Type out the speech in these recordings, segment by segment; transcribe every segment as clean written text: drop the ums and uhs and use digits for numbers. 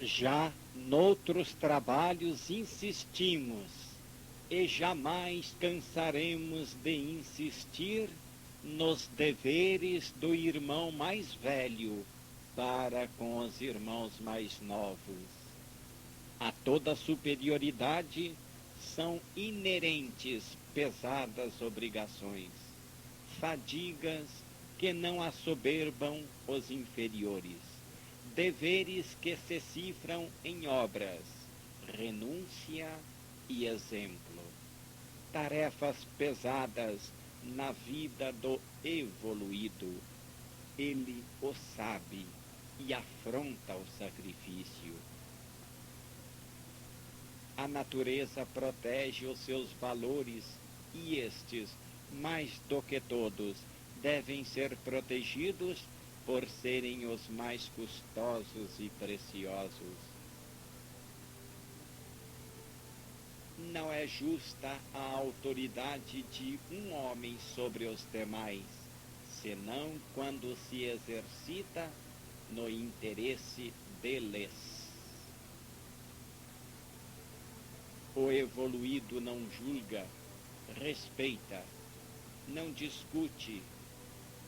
Já noutros trabalhos insistimos e jamais cansaremos de insistir nos deveres do irmão mais velho para com os irmãos mais novos. A toda superioridade são inerentes pesadas obrigações, fadigas que não assoberbam os inferiores, deveres que se cifram em obras, renúncia e exemplo, tarefas pesadas na vida do evoluído. Ele o sabe e afronta o sacrifício. A natureza protege os seus valores e estes, mais do que todos, devem ser protegidos por serem os mais custosos e preciosos. Não é justa a autoridade de um homem sobre os demais, senão quando se exercita no interesse deles. O evoluído não julga, respeita, não discute,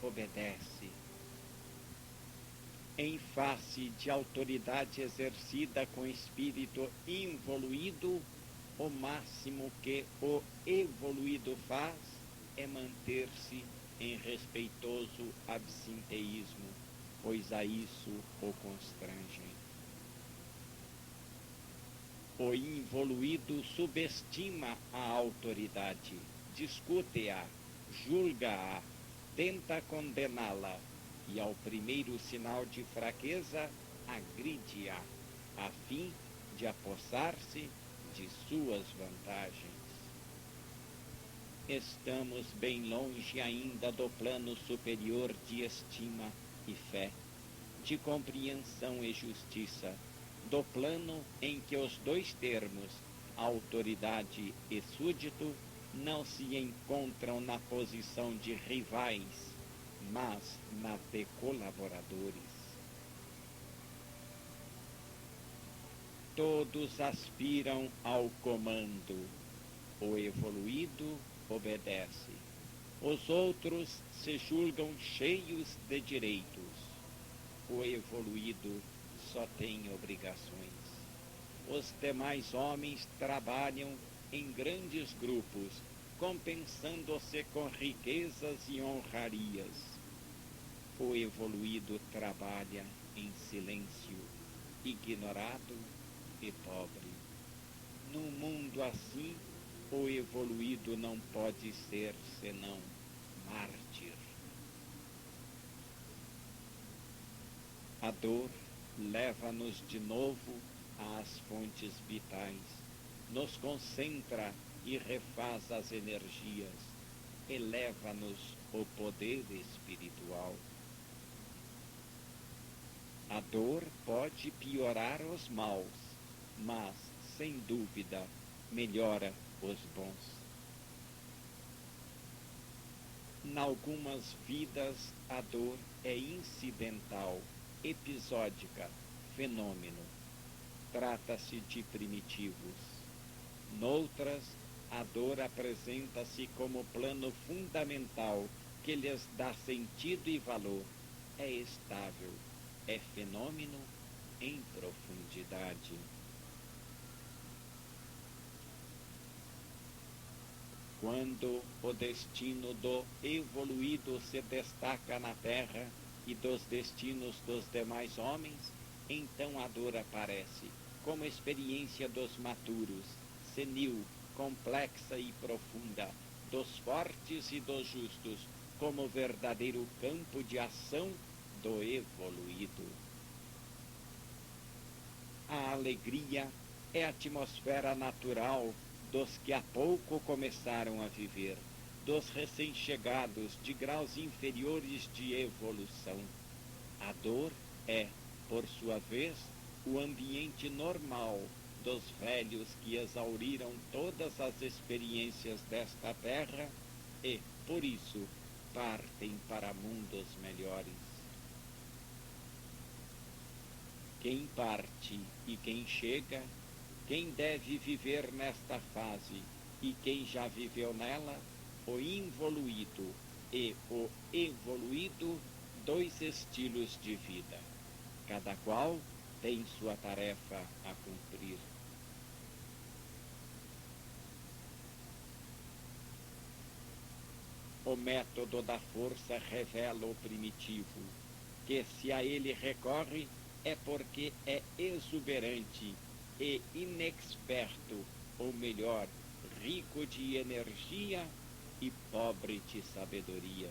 obedece. Em face de autoridade exercida com espírito involuído, o máximo que o evoluído faz é manter-se em respeitoso absinteísmo, pois a isso o constrangem. O involuído subestima a autoridade, discute-a, julga-a, tenta condená-la e, ao primeiro sinal de fraqueza, agride-a, a fim de apossar-se de suas vantagens. Estamos bem longe ainda do plano superior de estima e fé, de compreensão e justiça, do plano em que os dois termos, autoridade e súdito, não se encontram na posição de rivais, mas na de colaboradores. Todos aspiram ao comando. O evoluído obedece. Os outros se julgam cheios de direitos. O evoluído só tem obrigações. Os demais homens trabalham em grandes grupos, compensando-se com riquezas e honrarias. O evoluído trabalha em silêncio, ignorado e pobre. Num mundo assim, o evoluído não pode ser senão mártir. A dor leva-nos de novo às fontes vitais, nos concentra e refaz as energias, eleva-nos o poder espiritual. A dor pode piorar os maus, mas, sem dúvida, melhora os bons. Nalgumas vidas a dor é incidental, episódica, fenômeno. Trata-se de primitivos. Noutras, a dor apresenta-se como plano fundamental que lhes dá sentido e valor. É estável, é fenômeno em profundidade. Quando o destino do evoluído se destaca na terra e dos destinos dos demais homens, então a dor aparece como experiência dos maturos, senil, complexa e profunda, dos fortes e dos justos, como verdadeiro campo de ação do evoluído. A alegria é a atmosfera natural dos que há pouco começaram a viver, dos recém-chegados de graus inferiores de evolução. A dor é, por sua vez, o ambiente normal dos velhos que exauriram todas as experiências desta terra e, por isso, partem para mundos melhores. quem parte e quem chega, quem deve viver nesta fase e quem já viveu nela, o involuído e o evoluído, dois estilos de vida. Cada qual tem sua tarefa a cumprir. O método da força revela o primitivo, que se a ele recorre é porque é exuberante e inexperto, ou melhor, rico de energia e pobre de sabedoria.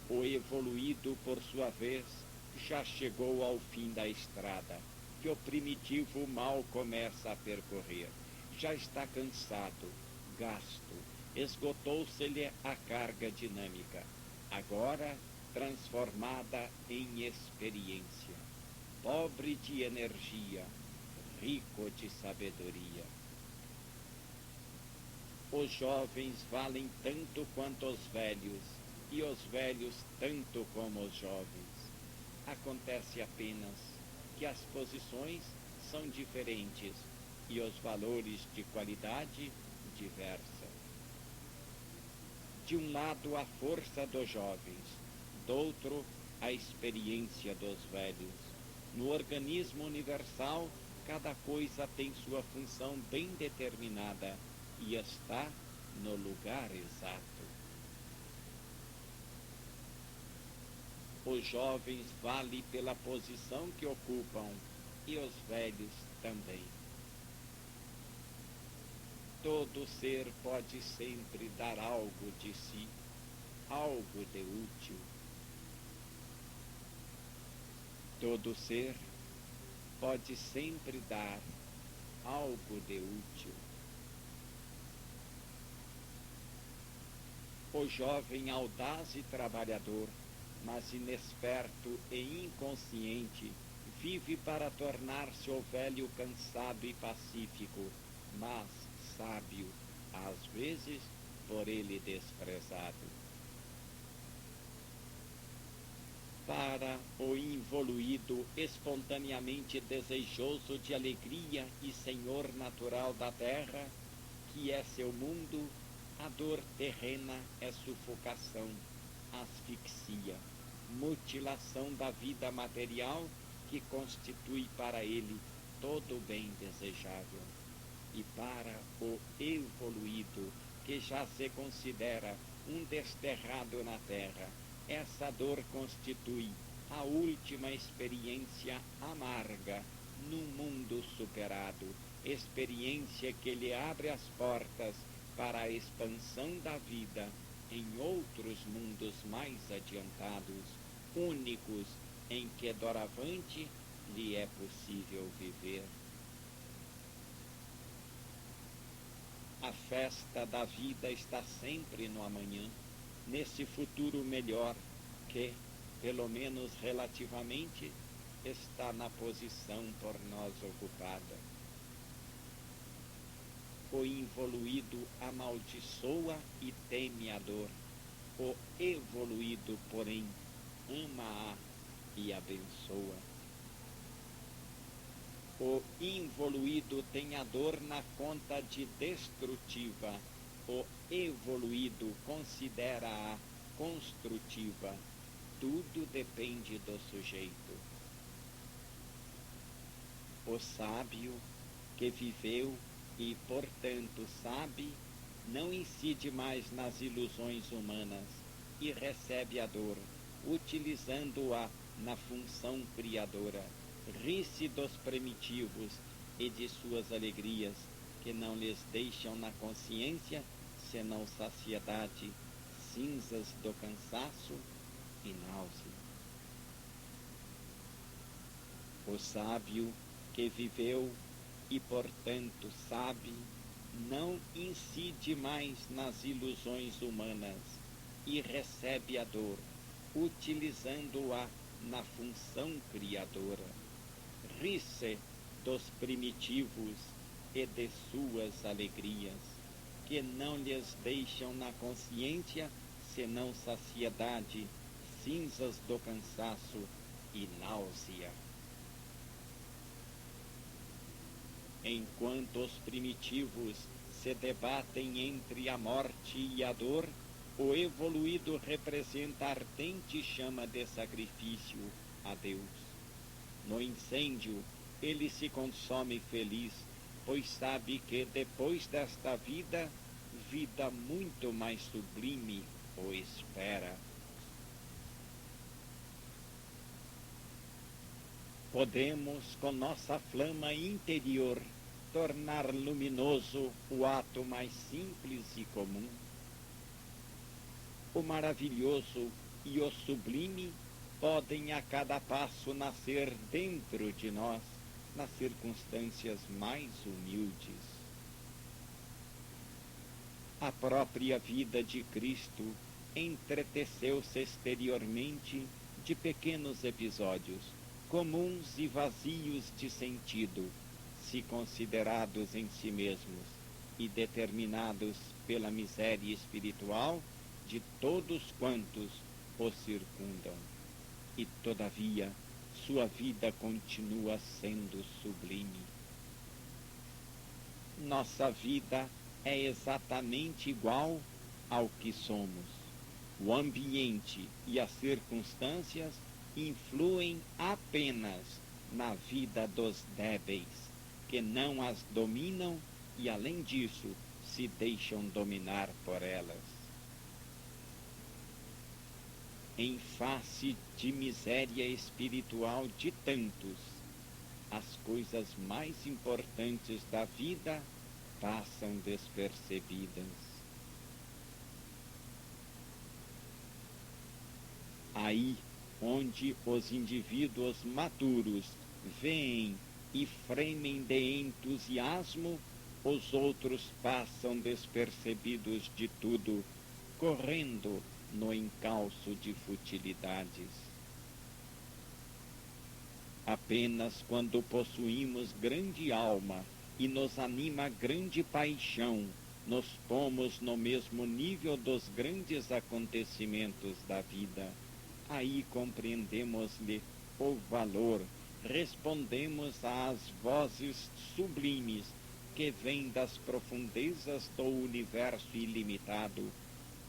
O evoluído, por sua vez, já chegou ao fim da estrada, que o primitivo mal começa a percorrer. Já está cansado, gasto, esgotou-se-lhe a carga dinâmica, agora transformada em experiência. Pobre de energia, rico de sabedoria. Os jovens valem tanto quanto os velhos, e os velhos tanto como os jovens. Acontece apenas que as posições são diferentes e os valores de qualidade diversas. De um lado a força dos jovens, do outro a experiência dos velhos. No organismo universal, cada coisa tem sua função bem determinada e está no lugar exato. Os jovens valem pela posição que ocupam e os velhos também. Todo ser pode sempre dar algo de si, algo de útil. Todo ser pode sempre dar algo de útil. O jovem audaz e trabalhador, mas inexperto e inconsciente, vive para tornar-se o velho cansado e pacífico, mas sábio, às vezes por ele desprezado. Para o involuído, espontaneamente desejoso de alegria e senhor natural da terra, que é seu mundo, a dor terrena é sufocação, asfixia, mutilação da vida material que constitui para ele todo o bem desejável. E para o evoluído, que já se considera um desterrado na terra, essa dor constitui a última experiência amarga num mundo superado, experiência que lhe abre as portas para a expansão da vida em outros mundos mais adiantados, únicos, em que doravante lhe é possível viver. A festa da vida está sempre no amanhã, nesse futuro melhor que, pelo menos relativamente, está na posição por nós ocupada. O involuído amaldiçoa e teme a dor. O evoluído, porém, ama-a e abençoa. O involuído tem a dor na conta de destrutiva. O evoluído considera-a construtiva. Tudo depende do sujeito. O sábio que viveu e, portanto, sabe, não incide mais nas ilusões humanas e recebe a dor, utilizando-a na função criadora. Ri-se dos primitivos e de suas alegrias, que não lhes deixam na consciência senão saciedade, cinzas do cansaço e náusea. O sábio que viveu e, portanto, sabe, não incide mais nas ilusões humanas e recebe a dor, utilizando-a na função criadora. Ri-se dos primitivos e de suas alegrias, que não lhes deixam na consciência senão saciedade, cinzas do cansaço e náusea. Enquanto os primitivos se debatem entre a morte e a dor, o evoluído representa a ardente chama de sacrifício a Deus. No incêndio, ele se consome feliz, pois sabe que depois desta vida, vida muito mais sublime o espera. Podemos, com nossa flama interior, tornar luminoso o ato mais simples e comum. O maravilhoso e o sublime podem a cada passo nascer dentro de nós, nas circunstâncias mais humildes. A própria vida de Cristo entreteceu-se exteriormente de pequenos episódios, comuns e vazios de sentido, se considerados em si mesmos e determinados pela miséria espiritual de todos quantos o circundam. E, todavia, sua vida continua sendo sublime. Nossa vida é exatamente igual ao que somos. O ambiente e as circunstâncias influem apenas na vida dos débeis, que não as dominam e, além disso, se deixam dominar por elas. Em face de miséria espiritual de tantos, as coisas mais importantes da vida passam despercebidas. Aí onde os indivíduos maturos veem e fremem de entusiasmo, os outros passam despercebidos de tudo, correndo no encalço de futilidades. Apenas quando possuímos grande alma e nos anima grande paixão, nos pomos no mesmo nível dos grandes acontecimentos da vida. Aí compreendemos-lhe o valor, respondemos às vozes sublimes que vêm das profundezas do universo ilimitado,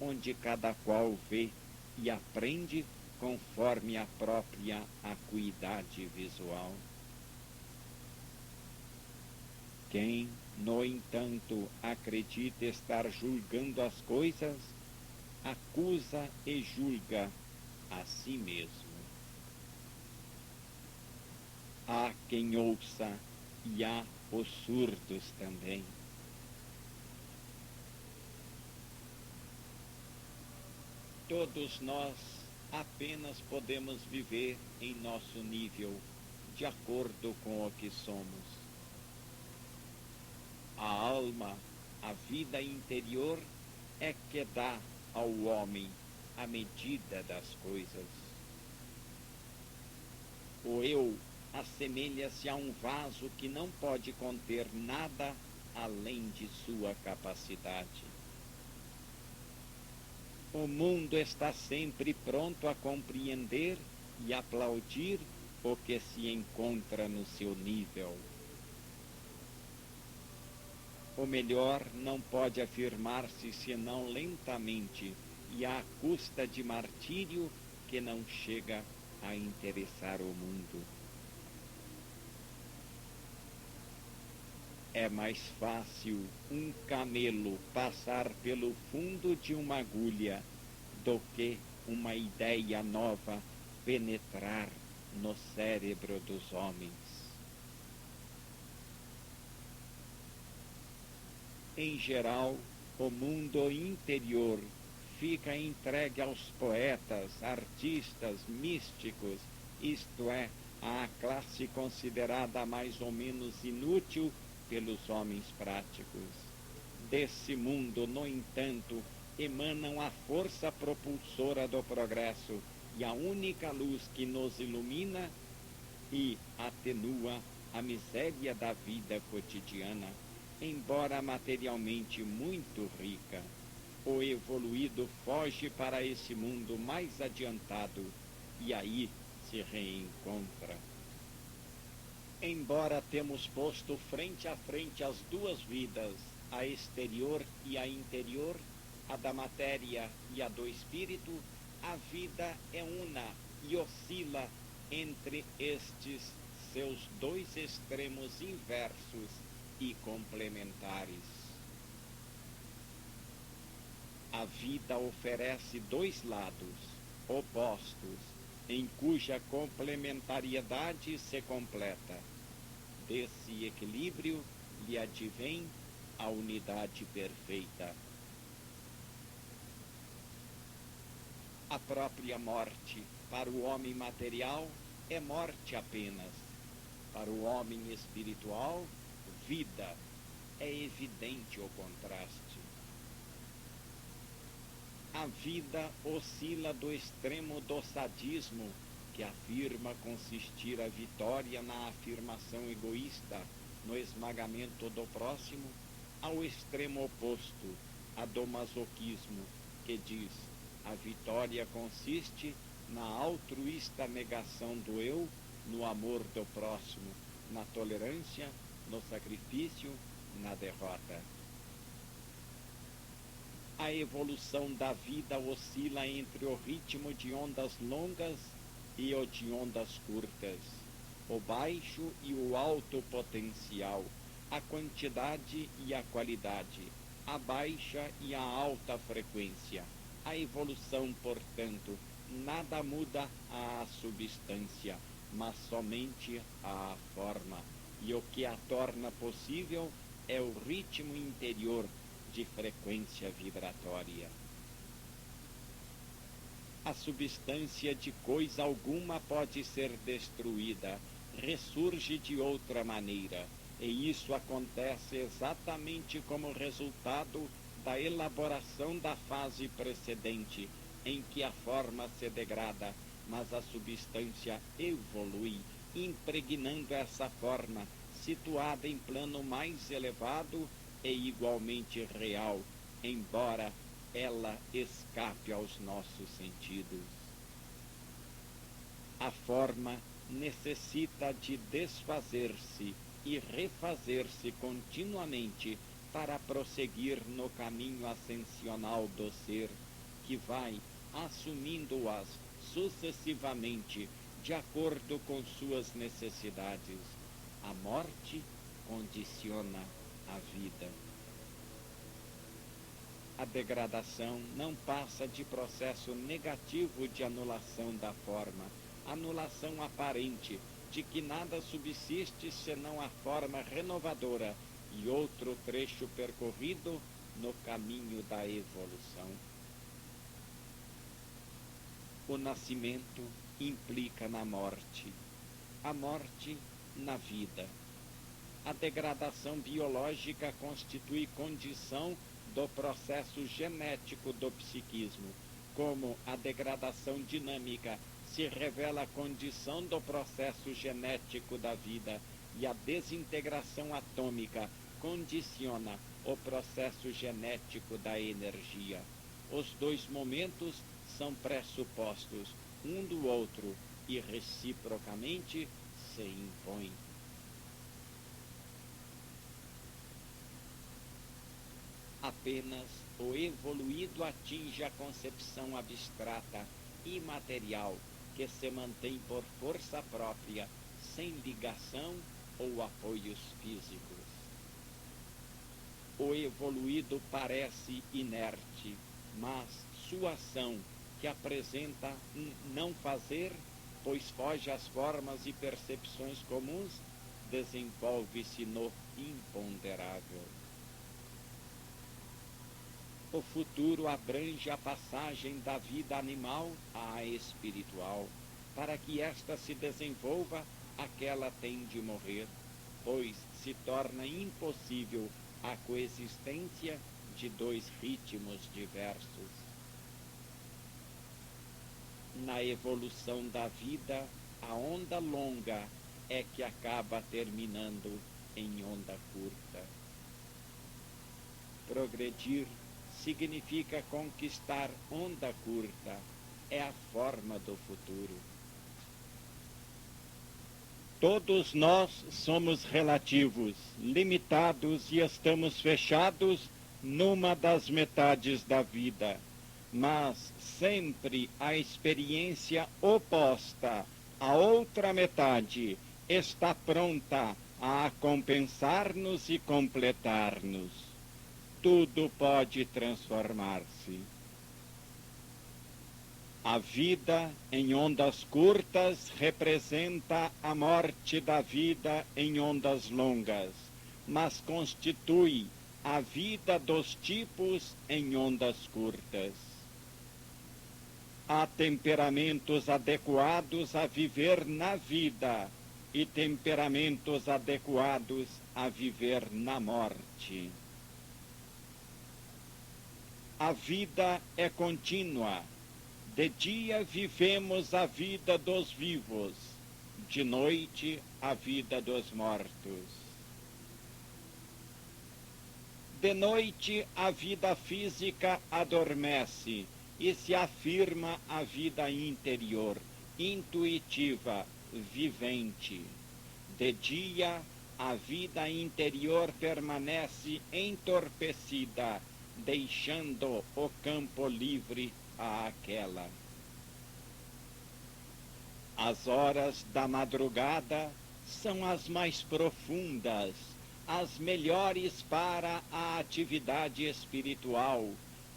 onde cada qual vê e aprende conforme a própria acuidade visual. Quem, no entanto, acredita estar julgando as coisas, acusa e julga a si mesmo. Há quem ouça e há os surdos também. Todos nós apenas podemos viver em nosso nível, de acordo com o que somos. A alma, a vida interior, é que dá ao homem a medida das coisas. O eu assemelha-se a um vaso que não pode conter nada além de sua capacidade. O mundo está sempre pronto a compreender e aplaudir o que se encontra no seu nível. O melhor não pode afirmar-se senão lentamente e à custa de martírio que não chega a interessar o mundo. É mais fácil um camelo passar pelo fundo de uma agulha do que uma ideia nova penetrar no cérebro dos homens. Em geral, o mundo interior fica entregue aos poetas, artistas, místicos, isto é, à classe considerada mais ou menos inútil pelos homens práticos. Desse mundo, no entanto, emanam a força propulsora do progresso e a única luz que nos ilumina e atenua a miséria da vida cotidiana, embora materialmente muito rica. O evoluído foge para esse mundo mais adiantado e aí se reencontra. Embora temos posto frente a frente as duas vidas, a exterior e a interior, a da matéria e a do espírito, a vida é una e oscila entre estes seus dois extremos inversos e complementares. A vida oferece dois lados opostos, em cuja complementariedade se completa. Desse equilíbrio lhe advém a unidade perfeita. A própria morte, para o homem material, é morte apenas. Para o homem espiritual, vida. É evidente o contraste. A vida oscila do extremo do sadismo, que afirma consistir a vitória na afirmação egoísta, no esmagamento do próximo, ao extremo oposto, a do masoquismo, que diz: a vitória consiste na altruísta negação do eu, no amor do próximo, na tolerância, no sacrifício, na derrota. A evolução da vida oscila entre o ritmo de ondas longas e o de ondas curtas, o baixo e o alto potencial, a quantidade e a qualidade, a baixa e a alta frequência. A evolução, portanto, nada muda a substância, mas somente a forma, e o que a torna possível é o ritmo interior de frequência vibratória. A substância de coisa alguma pode ser destruída, ressurge de outra maneira, e isso acontece exatamente como resultado da elaboração da fase precedente, em que a forma se degrada, mas a substância evolui, impregnando essa forma, situada em plano mais elevado e igualmente real, embora ela escape aos nossos sentidos. A forma necessita de desfazer-se e refazer-se continuamente para prosseguir no caminho ascensional do ser, que vai assumindo-as sucessivamente de acordo com suas necessidades. A morte condiciona a vida. A degradação não passa de processo negativo de anulação da forma, anulação aparente, de que nada subsiste senão a forma renovadora e outro trecho percorrido no caminho da evolução. O nascimento implica na morte, a morte na vida. A degradação biológica constitui condição do processo genético do psiquismo, como a degradação dinâmica se revela a condição do processo genético da vida e a desintegração atômica condiciona o processo genético da energia. Os dois momentos são pressupostos um do outro e reciprocamente se impõem. Apenas o evoluído atinge a concepção abstrata, imaterial, que se mantém por força própria, sem ligação ou apoios físicos. O evoluído parece inerte, mas sua ação, que apresenta um não fazer, pois foge às formas e percepções comuns, desenvolve-se no imponderável. O futuro abrange a passagem da vida animal à espiritual. Para que esta se desenvolva, aquela tem de morrer, pois se torna impossível a coexistência de dois ritmos diversos. Na evolução da vida, a onda longa é que acaba terminando em onda curta. Progredir significa conquistar onda curta, é a forma do futuro. Todos nós somos relativos, limitados e estamos fechados numa das metades da vida, mas sempre a experiência oposta, a outra metade, está pronta a compensar-nos e completar-nos. Tudo pode transformar-se. A vida em ondas curtas representa a morte da vida em ondas longas, mas constitui a vida dos tipos em ondas curtas. Há temperamentos adequados a viver na vida e temperamentos adequados a viver na morte. A vida é contínua. De dia vivemos a vida dos vivos, de noite a vida dos mortos. De noite a vida física adormece e se afirma a vida interior, intuitiva, vivente. De dia a vida interior permanece entorpecida, deixando o campo livre àquela. As horas da madrugada são as mais profundas, as melhores para a atividade espiritual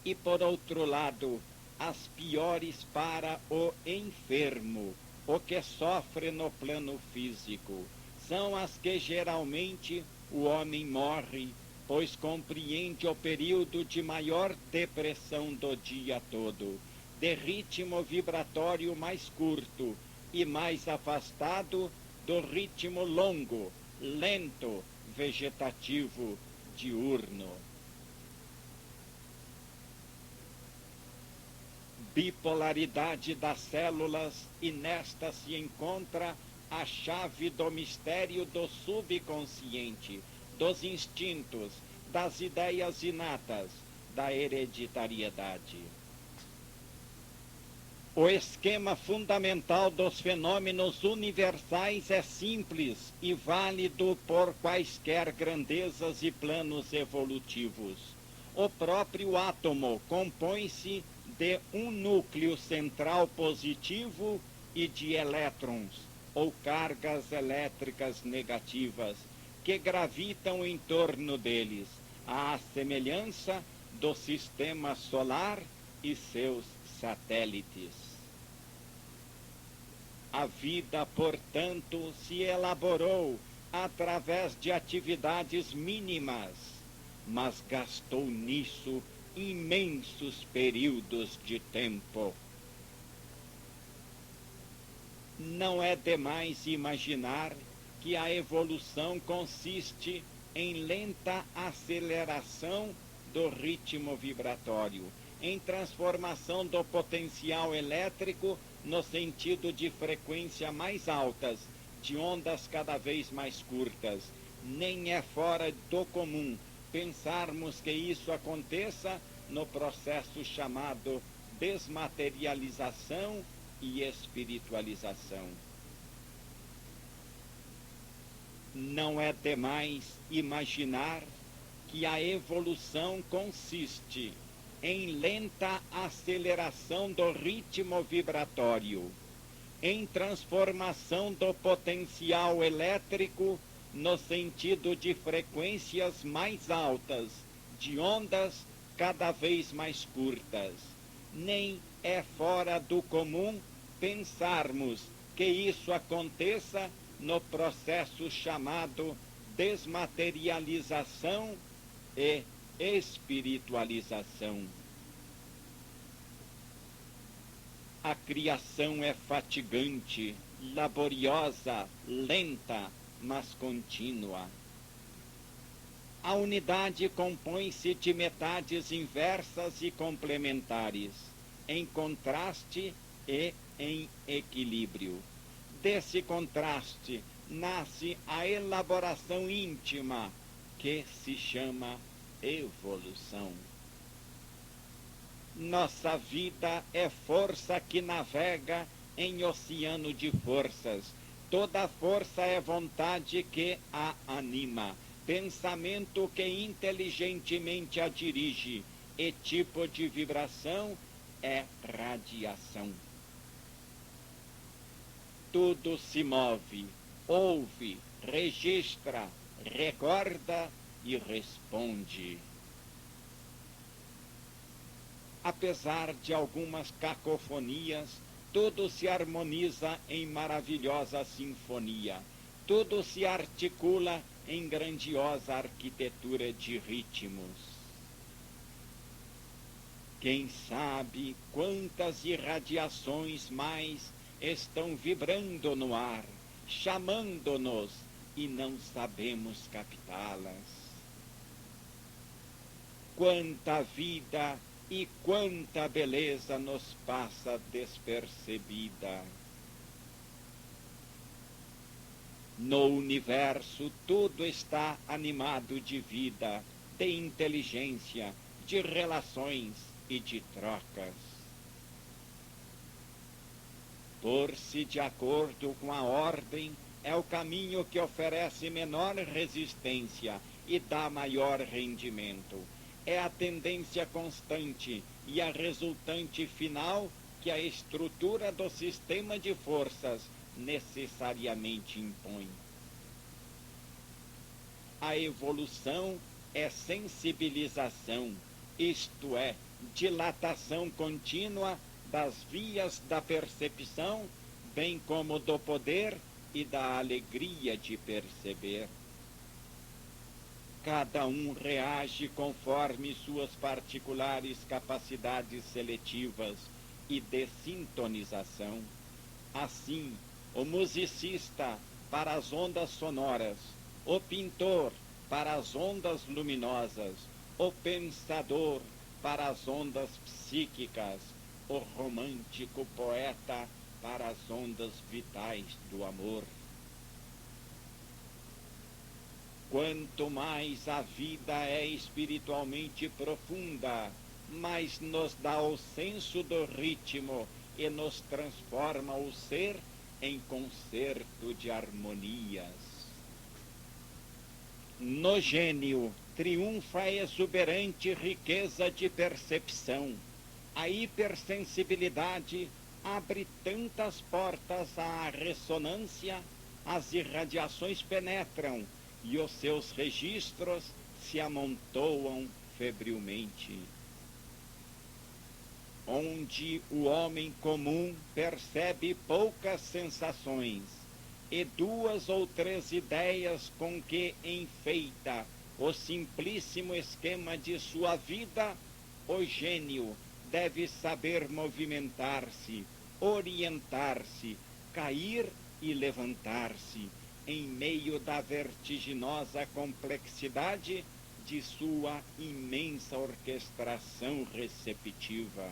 e, por outro lado, as piores para o enfermo, o que sofre no plano físico. São as que geralmente o homem morre, pois compreende o período de maior depressão do dia todo, de ritmo vibratório mais curto e mais afastado do ritmo longo, lento, vegetativo, diurno. Bipolaridade das células, e nesta se encontra a chave do mistério do subconsciente, dos instintos, das ideias inatas, da hereditariedade. O esquema fundamental dos fenômenos universais é simples e válido por quaisquer grandezas e planos evolutivos. O próprio átomo compõe-se de um núcleo central positivo e de elétrons, ou cargas elétricas negativas, que gravitam em torno deles, à semelhança do sistema solar e seus satélites. A vida, portanto, se elaborou através de atividades mínimas, mas gastou nisso imensos períodos de tempo. Não é demais imaginar que a evolução consiste em lenta aceleração do ritmo vibratório, em transformação do potencial elétrico no sentido de frequência mais altas, de ondas cada vez mais curtas. Nem é fora do comum pensarmos que isso aconteça no processo chamado desmaterialização e espiritualização. Não é demais imaginar que a evolução consiste em lenta aceleração do ritmo vibratório, em transformação do potencial elétrico no sentido de frequências mais altas, de ondas cada vez mais curtas. Nem é fora do comum pensarmos que isso aconteça no processo chamado desmaterialização e espiritualização. A criação é fatigante, laboriosa, lenta, mas contínua. A unidade compõe-se de metades inversas e complementares, em contraste e em equilíbrio. Desse contraste nasce a elaboração íntima, que se chama evolução. Nossa vida é força que navega em oceano de forças, Toda força é vontade que a anima, pensamento que inteligentemente a dirige, e tipo de vibração é radiação. Tudo se move, ouve, registra, recorda e responde. Apesar de algumas cacofonias, tudo se harmoniza em maravilhosa sinfonia. Tudo se articula em grandiosa arquitetura de ritmos. Quem sabe quantas irradiações mais estão vibrando no ar, chamando-nos e não sabemos captá-las. Quanta vida e quanta beleza nos passa despercebida. No universo tudo está animado de vida, de inteligência, de relações e de trocas. Pôr-se de acordo com a ordem é o caminho que oferece menor resistência e dá maior rendimento. É a tendência constante e a resultante final que a estrutura do sistema de forças necessariamente impõe. A evolução é sensibilização, isto é, dilatação contínua das vias da percepção, bem como do poder e da alegria de perceber. Cada um reage conforme suas particulares capacidades seletivas e de sintonização. Assim, o musicista para as ondas sonoras, o pintor para as ondas luminosas, o pensador para as ondas psíquicas, o romântico poeta para as ondas vitais do amor. Quanto mais a vida é espiritualmente profunda, mais nos dá o senso do ritmo e nos transforma o ser em concerto de harmonias. No gênio triunfa a exuberante riqueza de percepção. A hipersensibilidade abre tantas portas à ressonância, as irradiações penetram e os seus registros se amontoam febrilmente. Onde o homem comum percebe poucas sensações e 2 ou 3 ideias com que enfeita o simplíssimo esquema de sua vida, o gênio deve saber movimentar-se, orientar-se, cair e levantar-se em meio da vertiginosa complexidade de sua imensa orquestração receptiva.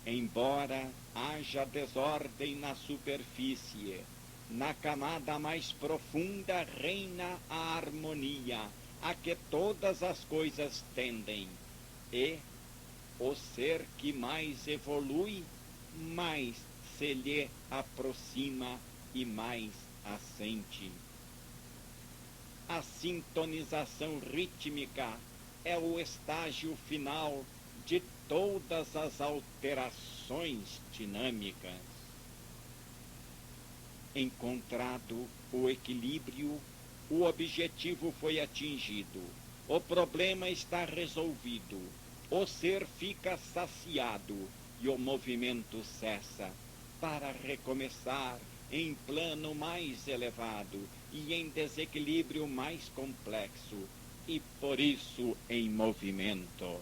Embora haja desordem na superfície, na camada mais profunda reina a harmonia, a que todas as coisas tendem, e o ser que mais evolui, mais se lhe aproxima e mais assente. A sintonização rítmica é o estágio final de todas as alterações dinâmicas. Encontrado o equilíbrio, o objetivo foi atingido, o problema está resolvido, o ser fica saciado e o movimento cessa para recomeçar em plano mais elevado e em desequilíbrio mais complexo, e por isso em movimento.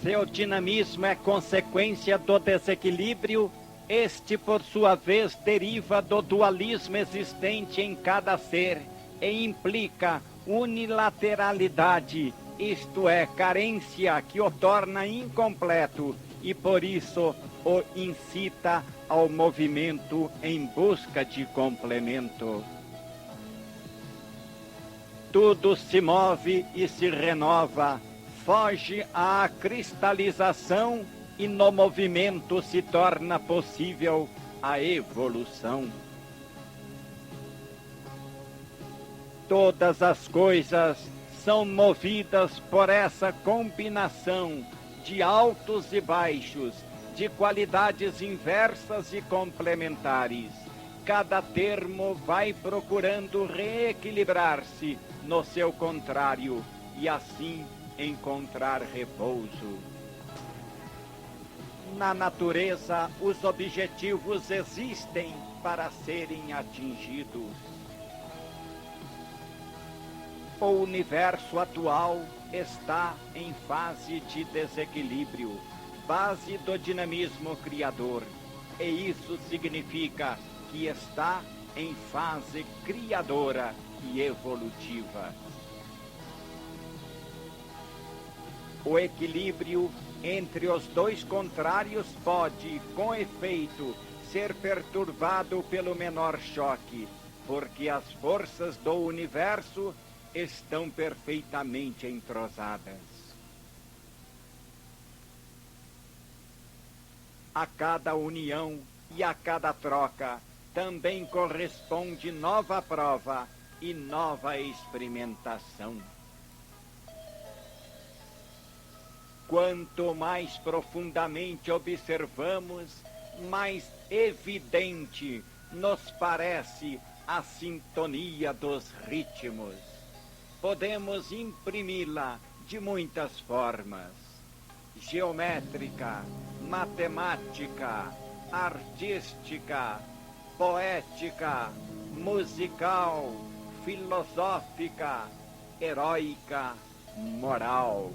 Seu dinamismo é consequência do desequilíbrio, este, por sua vez, deriva do dualismo existente em cada ser e implica unilateralidade, isto é, carência que o torna incompleto e, por isso, o incita ao movimento em busca de complemento. Tudo se move e se renova, foge à cristalização e no movimento se torna possível a evolução. Todas as coisas são movidas por essa combinação de altos e baixos, de qualidades inversas e complementares. Cada termo vai procurando reequilibrar-se no seu contrário e assim encontrar repouso. Na natureza, os objetivos existem para serem atingidos. O universo atual está em fase de desequilíbrio, base do dinamismo criador, e isso significa que está em fase criadora e evolutiva. O equilíbrio entre os dois contrários pode, com efeito, ser perturbado pelo menor choque, porque as forças do universo estão perfeitamente entrosadas. A cada união e a cada troca também corresponde nova prova e nova experimentação. Quanto mais profundamente observamos, mais evidente nos parece a sintonia dos ritmos. Podemos imprimi-la de muitas formas: geométrica, matemática, artística, poética, musical, filosófica, heróica, moral.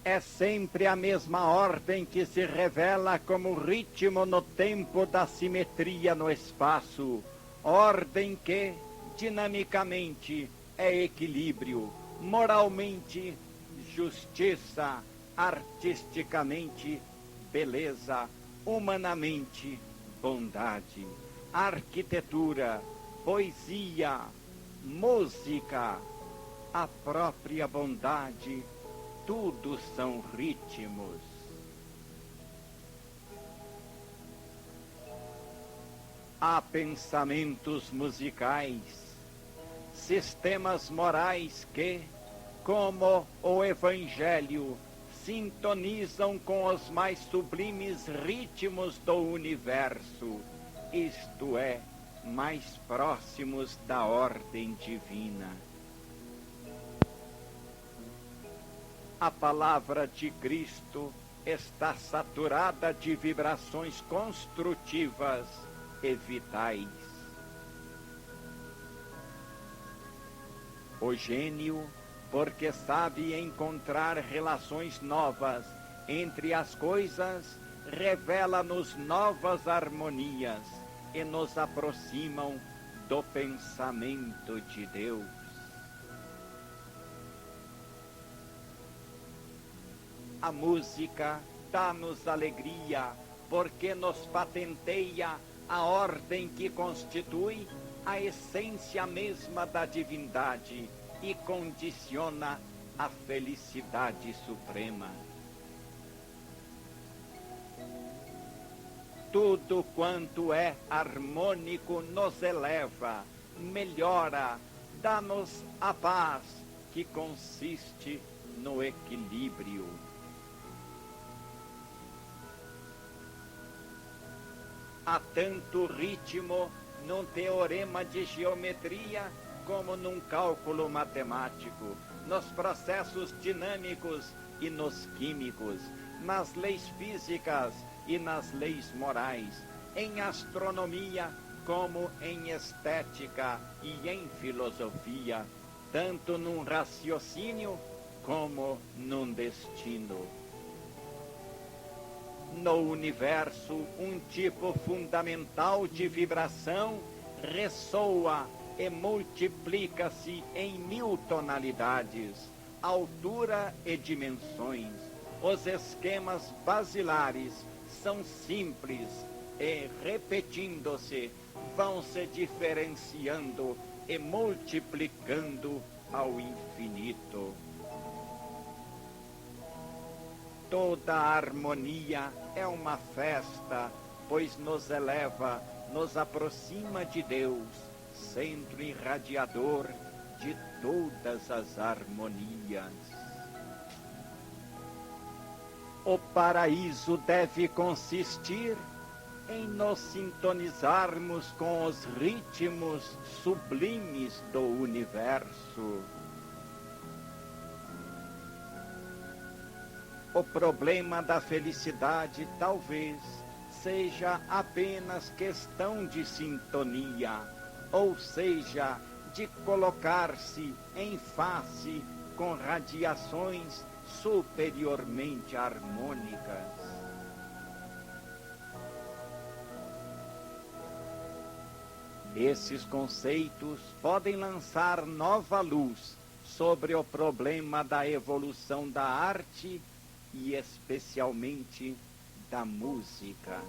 É sempre a mesma ordem que se revela como ritmo no tempo da simetria no espaço. Ordem que, dinamicamente, é equilíbrio, moralmente, justiça, artisticamente, beleza, humanamente, bondade, arquitetura, poesia, música, a própria bondade. Tudo são ritmos. Há pensamentos musicais, sistemas morais que, como o Evangelho, sintonizam com os mais sublimes ritmos do universo, isto é, mais próximos da ordem divina. A palavra de Cristo está saturada de vibrações construtivas e vitais. O gênio, porque sabe encontrar relações novas entre as coisas, revela-nos novas harmonias e nos aproximam do pensamento de Deus. A música dá-nos alegria, porque nos patenteia a ordem que constitui a essência mesma da divindade e condiciona a felicidade suprema. Tudo quanto é harmônico nos eleva, melhora, dá-nos a paz que consiste no equilíbrio. Há tanto ritmo num teorema de geometria como num cálculo matemático, nos processos dinâmicos e nos químicos, nas leis físicas e nas leis morais, em astronomia como em estética e em filosofia, tanto num raciocínio como num destino. No universo, um tipo fundamental de vibração ressoa e multiplica-se em 1000 tonalidades, altura e dimensões. Os esquemas basilares são simples e, repetindo-se, vão se diferenciando e multiplicando ao infinito. Toda a harmonia é uma festa, pois nos eleva, nos aproxima de Deus, centro irradiador de todas as harmonias. O paraíso deve consistir em nos sintonizarmos com os ritmos sublimes do universo. O problema da felicidade talvez seja apenas questão de sintonia, ou seja, de colocar-se em face com radiações superiormente harmônicas. Esses conceitos podem lançar nova luz sobre o problema da evolução da arte e especialmente da música.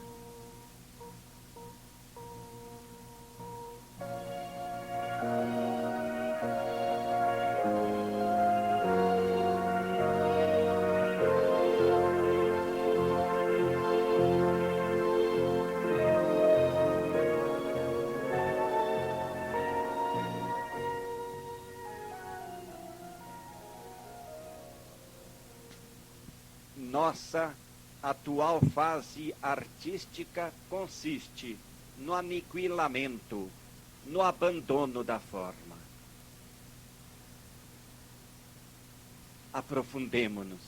Nossa atual fase artística consiste no aniquilamento, no abandono da forma. Aprofundemo-nos.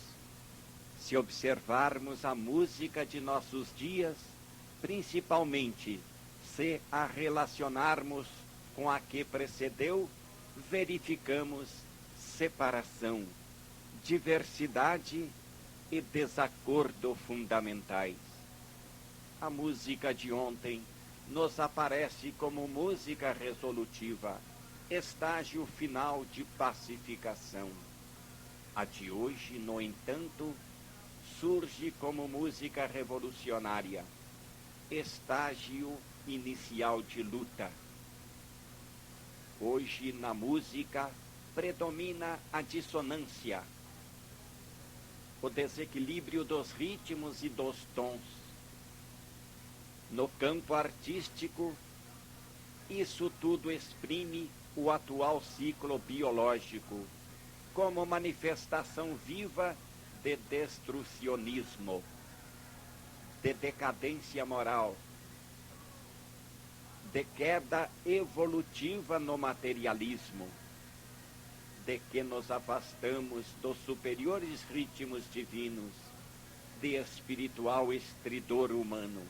Se observarmos a música de nossos dias, principalmente se a relacionarmos com a que precedeu, verificamos separação, diversidade e desacordo fundamentais. A música de ontem nos aparece como música resolutiva, estágio final de pacificação. A de hoje, no entanto, surge como música revolucionária, estágio inicial de luta. Hoje, na música, predomina a dissonância, o desequilíbrio dos ritmos e dos tons. No campo artístico, isso tudo exprime o atual ciclo biológico, como manifestação viva de destrucionismo, de decadência moral, de queda evolutiva no materialismo, de que nos afastamos dos superiores ritmos divinos, de espiritual estridor humano.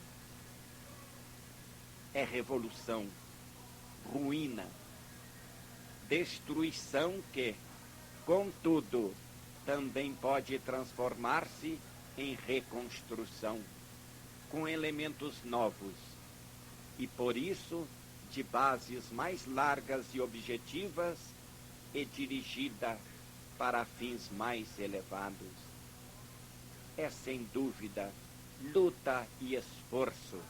É revolução, ruína, destruição que, contudo, também pode transformar-se em reconstrução, com elementos novos, e por isso, de bases mais largas e objetivas, e dirigida para fins mais elevados. é sem dúvida luta e esforço,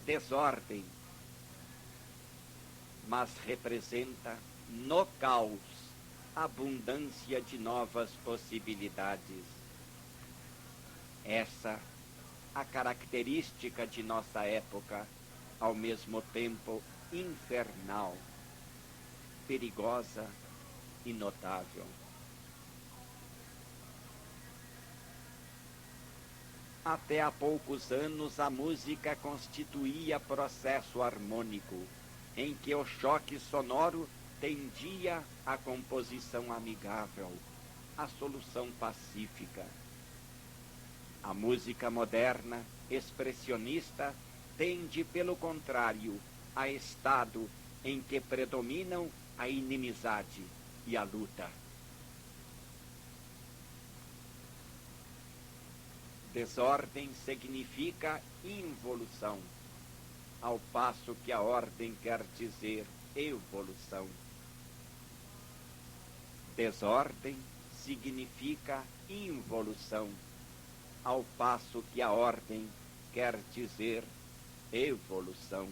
desordem, mas representa no caos abundância de novas possibilidades. Essa a característica de nossa época, ao mesmo tempo infernal, perigosa e notável. Até há poucos anos a música constituía processo harmônico, em que o choque sonoro tendia à composição amigável, à solução pacífica. A música moderna, expressionista, tende, pelo contrário, a estado em que predominam a inimizade e a luta. Desordem significa involução, ao passo que a ordem quer dizer evolução. Desordem significa involução, ao passo que a ordem quer dizer evolução.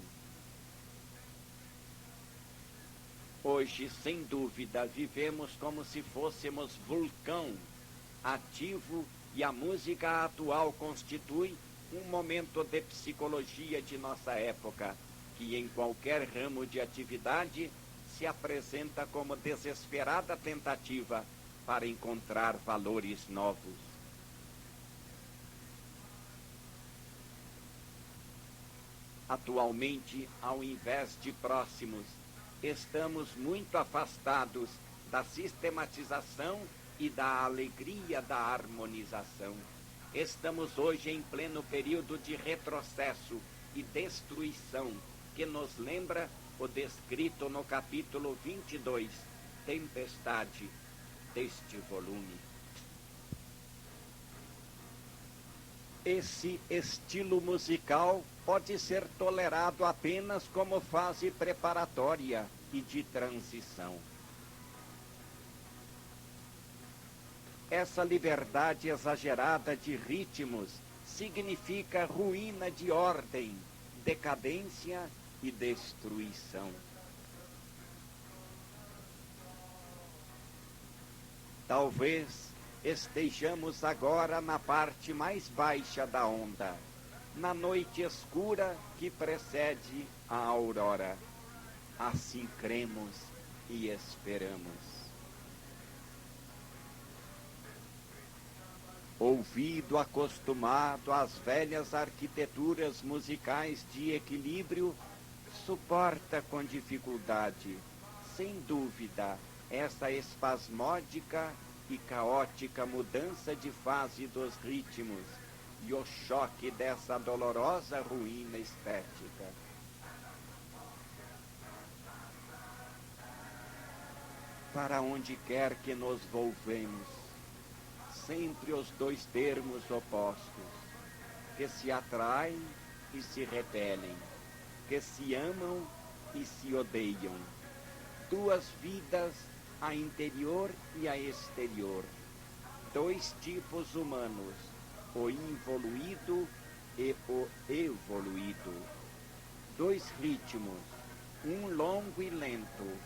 Hoje, sem dúvida, vivemos como se fôssemos vulcão ativo, e a música atual constitui um momento de psicologia de nossa época, que em qualquer ramo de atividade se apresenta como desesperada tentativa para encontrar valores novos. Atualmente, ao invés de próximos, estamos muito afastados da sistematização e da alegria da harmonização. Estamos hoje em pleno período de retrocesso e destruição, que nos lembra o descrito no capítulo 22, Tempestade, deste volume. Esse estilo musical pode ser tolerado apenas como fase preparatória e de transição. Essa liberdade exagerada de ritmos significa ruína de ordem, decadência e destruição. Talvez estejamos agora na parte mais baixa da onda, na noite escura que precede a aurora. Assim cremos e esperamos. Ouvido acostumado às velhas arquiteturas musicais de equilíbrio, suporta com dificuldade, sem dúvida, essa espasmódica e caótica mudança de fase dos ritmos e o choque dessa dolorosa ruína estética. Para onde quer que nos volvemos, sempre os dois termos opostos, que se atraem e se repelem, que se amam e se odeiam. Duas vidas, a interior e a exterior. Dois tipos humanos, o involuído e o evoluído. Dois ritmos, um longo e lento,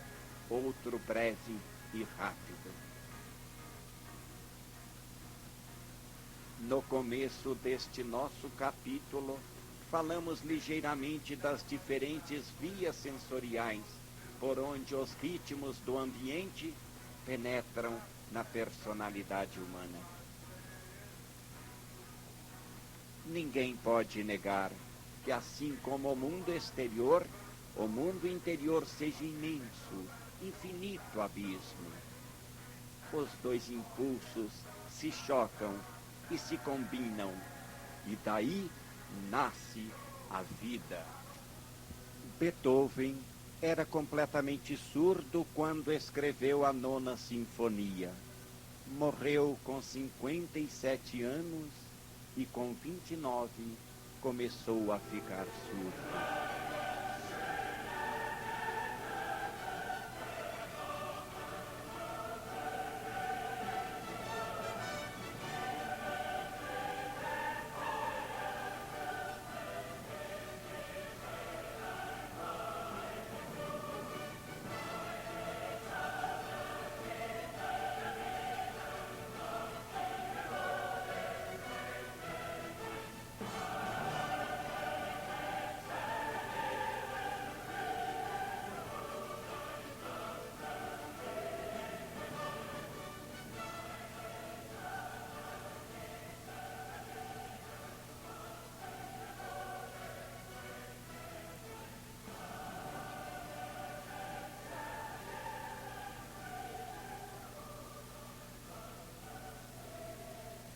outro breve e rápido. No começo deste nosso capítulo, falamos ligeiramente das diferentes vias sensoriais por onde os ritmos do ambiente penetram na personalidade humana. Ninguém pode negar que, assim como o mundo exterior, o mundo interior seja imenso, infinito abismo. Os dois impulsos se chocam e se combinam, e daí nasce a vida. Beethoven era completamente surdo quando escreveu a Nona Sinfonia. Morreu com 57 anos e com 29 começou a ficar surdo.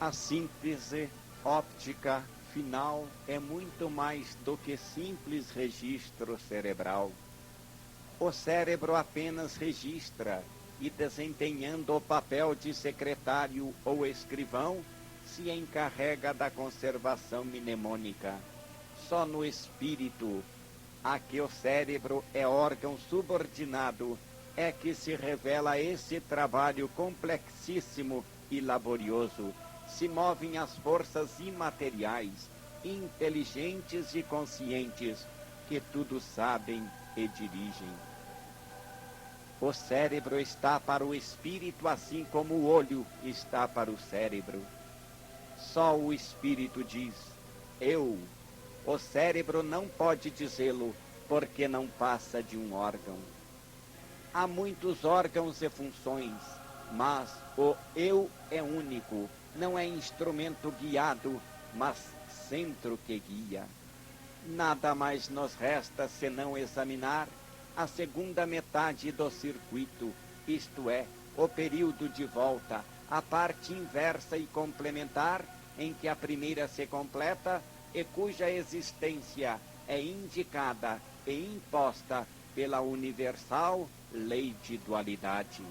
A síntese óptica final é muito mais do que simples registro cerebral. O cérebro apenas registra e, desempenhando o papel de secretário ou escrivão, se encarrega da conservação mnemônica. Só no espírito, a que o cérebro é órgão subordinado, é que se revela esse trabalho complexíssimo e laborioso. Se movem as forças imateriais, inteligentes e conscientes, que tudo sabem e dirigem. O cérebro está para o espírito, assim como o olho está para o cérebro. Só o espírito diz, eu. O cérebro não pode dizê-lo, porque não passa de um órgão. Há muitos órgãos e funções, mas o eu é único. Não é instrumento guiado, mas centro que guia. Nada mais nos resta senão examinar a segunda metade do circuito, isto é, o período de volta, a parte inversa e complementar, em que a primeira se completa e cuja existência é indicada e imposta pela universal lei de dualidade.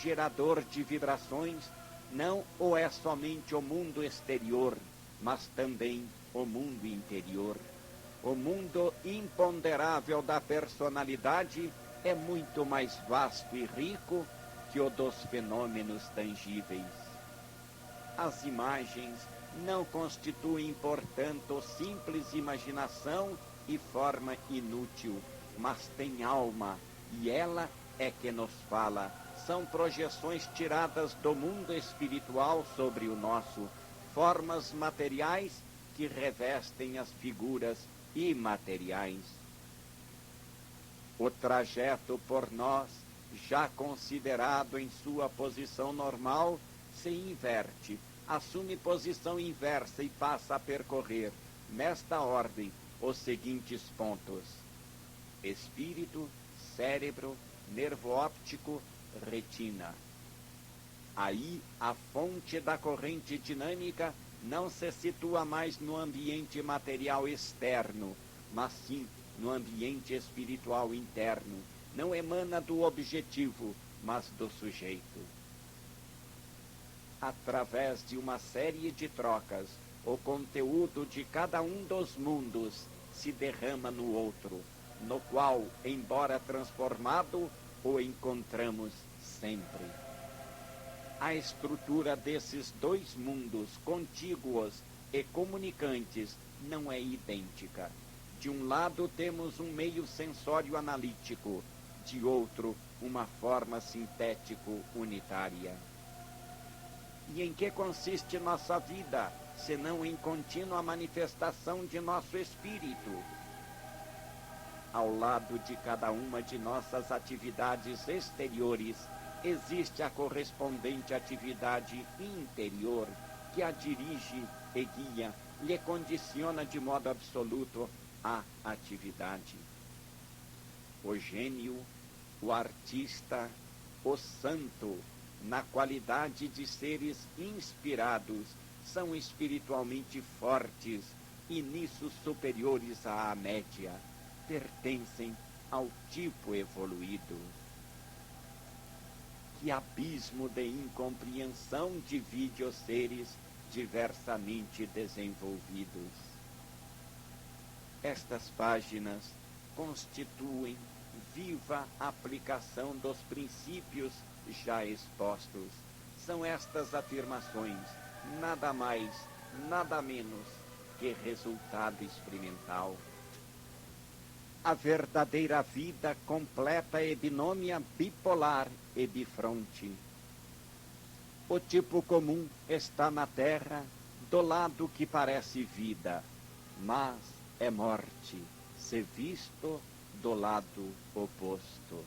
Gerador de vibrações, não o é somente o mundo exterior, mas também o mundo interior. O mundo imponderável da personalidade é muito mais vasto e rico que o dos fenômenos tangíveis. As imagens não constituem, portanto, simples imaginação e forma inútil, mas têm alma, e ela é que nos fala. São projeções tiradas do mundo espiritual sobre o nosso, formas materiais que revestem as figuras imateriais. O trajeto por nós, já considerado em sua posição normal, se inverte, assume posição inversa e passa a percorrer, nesta ordem, os seguintes pontos: espírito, cérebro, nervo óptico, retina. Aí a fonte da corrente dinâmica não se situa mais no ambiente material externo, mas sim no ambiente espiritual interno. Não emana do objetivo, mas do sujeito. Através de uma série de trocas, o conteúdo de cada um dos mundos se derrama no outro, no qual, embora transformado, o encontramos sempre. A estrutura desses dois mundos contíguos e comunicantes não é idêntica. De um lado temos um meio sensório analítico, de outro uma forma sintético unitária. E em que consiste nossa vida, senão em contínua manifestação de nosso espírito? Ao lado de cada uma de nossas atividades exteriores, existe a correspondente atividade interior, que a dirige e guia, lhe condiciona de modo absoluto a atividade. O gênio, o artista, o santo, na qualidade de seres inspirados, são espiritualmente fortes e nisso superiores à média. Pertencem ao tipo evoluído. Que abismo de incompreensão divide os seres diversamente desenvolvidos. Estas páginas constituem viva aplicação dos princípios já expostos. São estas afirmações, nada mais, nada menos que resultado experimental. A verdadeira vida completa e binômia bipolar e bifronte. O tipo comum está na Terra, do lado que parece vida, mas é morte, se visto do lado oposto.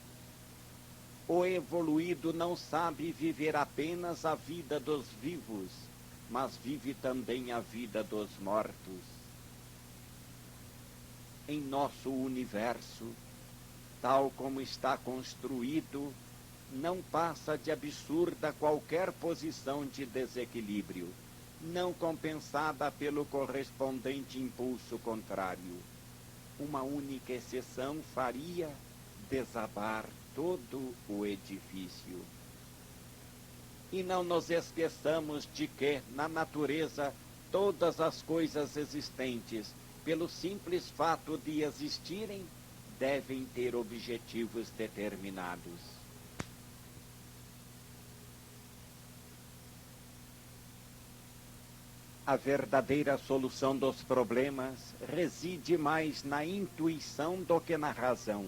O evoluído não sabe viver apenas a vida dos vivos, mas vive também a vida dos mortos. Em nosso universo, tal como está construído, não passa de absurda qualquer posição de desequilíbrio, não compensada pelo correspondente impulso contrário. Uma única exceção faria desabar todo o edifício. E não nos esqueçamos de que, na natureza, todas as coisas existentes, pelo simples fato de existirem, devem ter objetivos determinados. A verdadeira solução dos problemas reside mais na intuição do que na razão.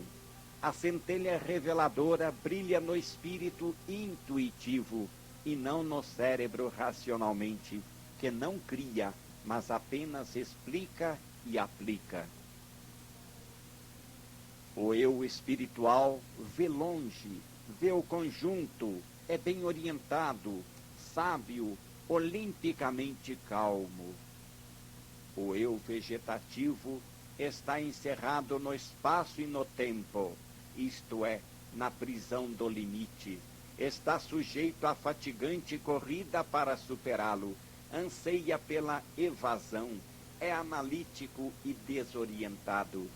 A centelha reveladora brilha no espírito intuitivo e não no cérebro racionalmente, que não cria, mas apenas explica e aplica. O eu espiritual vê longe, vê o conjunto, é bem orientado, sábio, olimpicamente calmo. O eu vegetativo está encerrado no espaço e no tempo, isto é, na prisão do limite. Está sujeito à fatigante corrida para superá-lo, anseia pela evasão, é analítico e desorientado,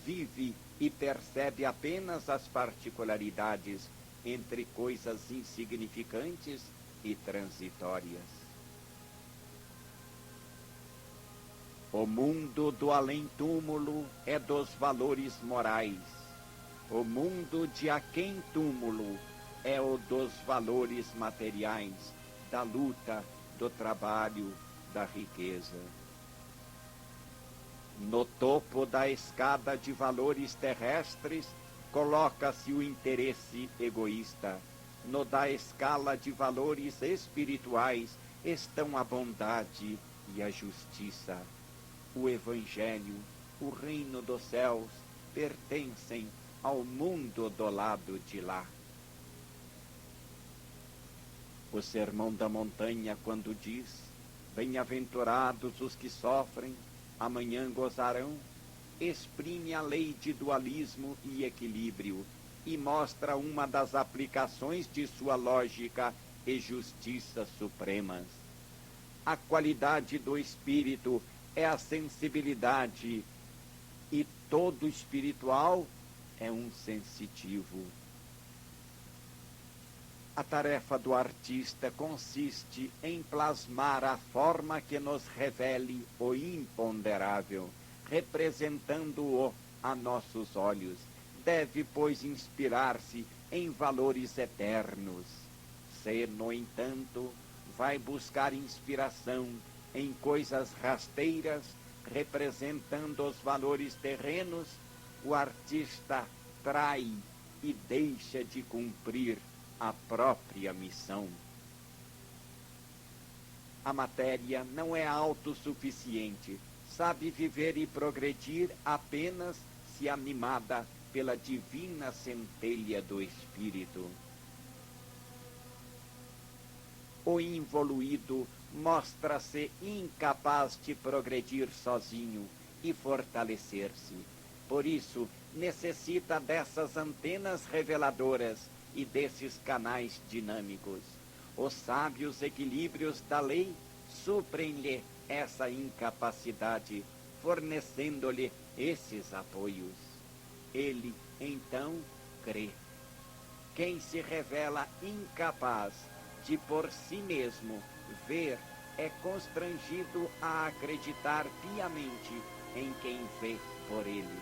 vive e percebe apenas as particularidades entre coisas insignificantes e transitórias. O mundo do além-túmulo é dos valores morais. O mundo de aquém-túmulo é o dos valores materiais, da luta, do trabalho, da riqueza. No topo da escada de valores terrestres, coloca-se o interesse egoísta. No da escala de valores espirituais estão a bondade e a justiça. O Evangelho, o reino dos céus, pertencem ao mundo do lado de lá. O Sermão da Montanha, quando diz: bem-aventurados os que sofrem, amanhã gozarão, exprime a lei de dualismo e equilíbrio e mostra uma das aplicações de sua lógica e justiça supremas. A qualidade do espírito é a sensibilidade, e todo espiritual é um sensitivo. A tarefa do artista consiste em plasmar a forma que nos revele o imponderável, representando-o a nossos olhos. Deve, pois, inspirar-se em valores eternos. Se, no entanto, vai buscar inspiração em coisas rasteiras, representando os valores terrenos, o artista trai e deixa de cumprir a própria missão. A matéria não é autossuficiente, sabe viver e progredir apenas se animada pela divina centelha do espírito. O involuído mostra-se incapaz de progredir sozinho e fortalecer-se. Por isso, necessita dessas antenas reveladoras e desses canais dinâmicos. Os sábios equilíbrios da lei suprem-lhe essa incapacidade, fornecendo-lhe esses apoios. Ele, então, crê. Quem se revela incapaz de por si mesmo ver é constrangido a acreditar piamente em quem vê por ele.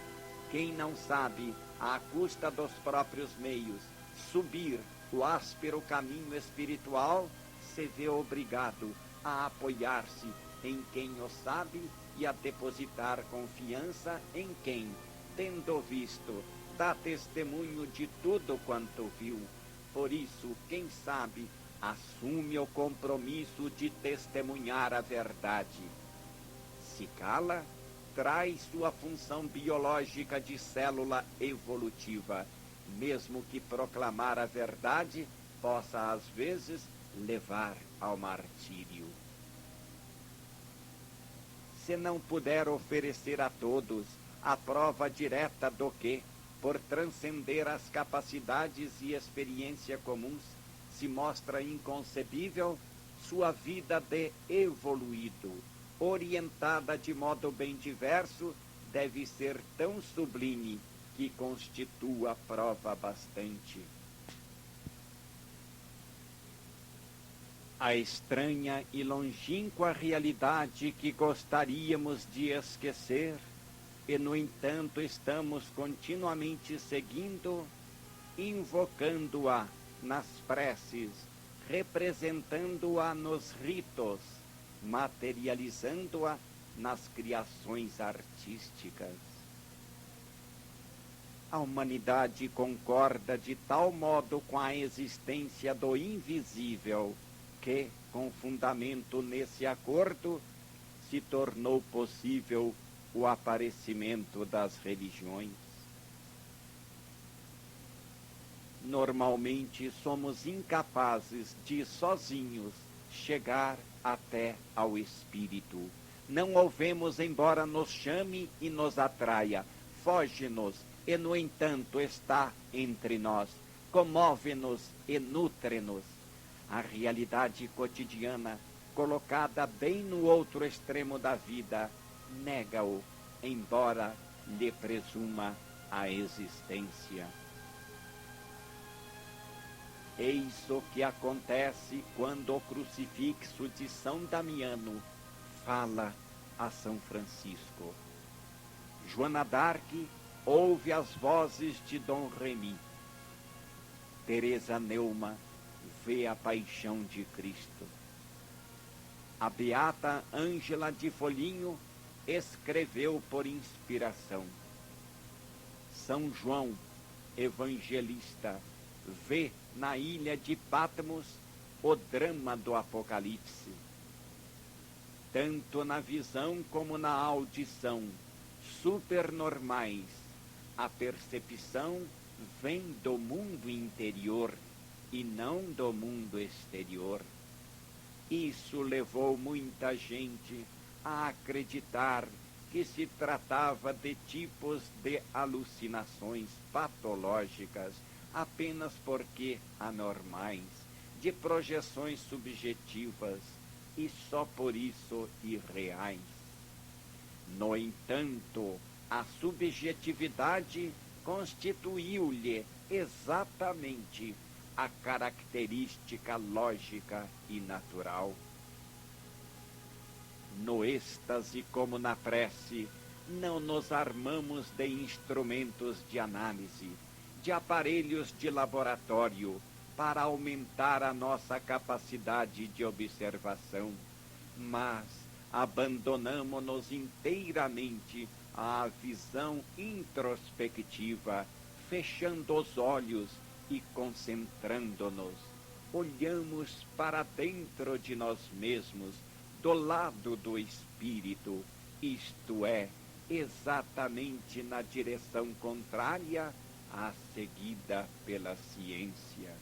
Quem não sabe, à custa dos próprios meios, subir o áspero caminho espiritual, se vê obrigado a apoiar-se em quem o sabe e a depositar confiança em quem, tendo visto, dá testemunho de tudo quanto viu. Por isso, quem sabe, assume o compromisso de testemunhar a verdade. Se cala, traz sua função biológica de célula evolutiva, mesmo que proclamar a verdade possa, às vezes, levar ao martírio. Se não puder oferecer a todos a prova direta do que, por transcender as capacidades e experiência comuns, se mostra inconcebível, sua vida de evoluído, orientada de modo bem diverso, deve ser tão sublime que constitua prova bastante. A estranha e longínqua realidade que gostaríamos de esquecer, e no entanto estamos continuamente seguindo, invocando-a nas preces, representando-a nos ritos, materializando-a nas criações artísticas. A humanidade concorda de tal modo com a existência do invisível que, com fundamento nesse acordo, se tornou possível o aparecimento das religiões. Normalmente somos incapazes de, sozinhos, chegar até ao Espírito. Não o vemos, embora nos chame e nos atraia. Foge-nos e, no entanto, está entre nós. Comove-nos e nutre-nos. A realidade cotidiana, colocada bem no outro extremo da vida, nega-o, embora lhe presuma a existência. Eis o que acontece quando o crucifixo de São Damiano fala a São Francisco. Joana d'Arc ouve as vozes de Dom Remy. Teresa Neuma vê a paixão de Cristo. A beata Ângela de Foligno escreveu por inspiração. São João, evangelista, vê na ilha de Patmos o drama do Apocalipse. Tanto na visão como na audição, supernormais, a percepção vem do mundo interior e não do mundo exterior. Isso levou muita gente a acreditar que se tratava de tipos de alucinações patológicas, apenas porque anormais, de projeções subjetivas e só por isso irreais. No entanto, a subjetividade constituiu-lhe exatamente a característica lógica e natural. No êxtase como na prece, não nos armamos de instrumentos de análise, de aparelhos de laboratório, para aumentar a nossa capacidade de observação, mas abandonamo-nos inteiramente à visão introspectiva, fechando os olhos e concentrando-nos. Olhamos para dentro de nós mesmos, do lado do espírito, isto é, exatamente na direção contrária à seguida pela ciência.